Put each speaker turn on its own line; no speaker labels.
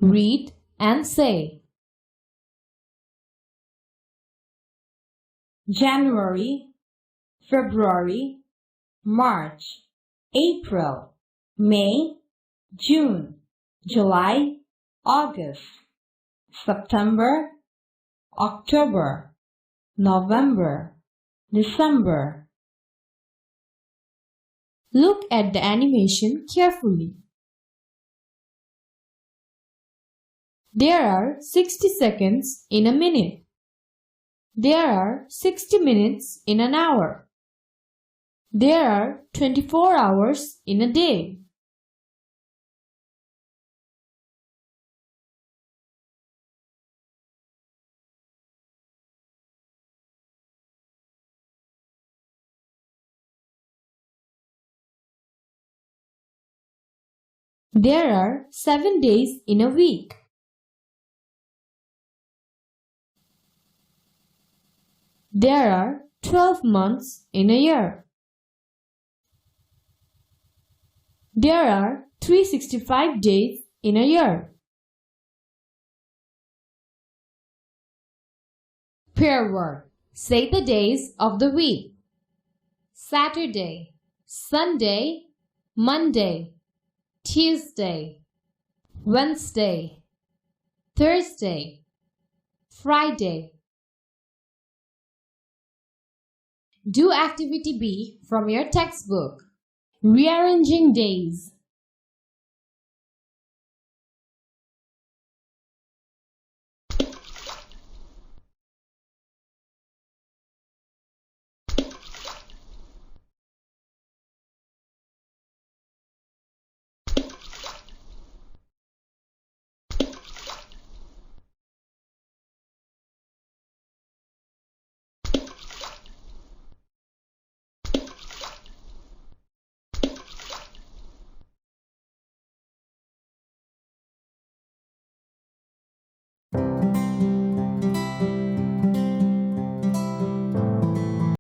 Read and say. January, February, March, April, May, June, July, August, September, October, November, December. Look at the animation carefully. There are 60 seconds in a minute. There are 60 minutes in an hour. There are 24 hours in a day. There are 7 days in a week. There are 12 months in a year. There are 365 days in a year. Pair word. Say the days of the week. Saturday, Sunday, Monday, Tuesday, Wednesday, Thursday, Friday. Do activity B from your textbook. Rearranging days.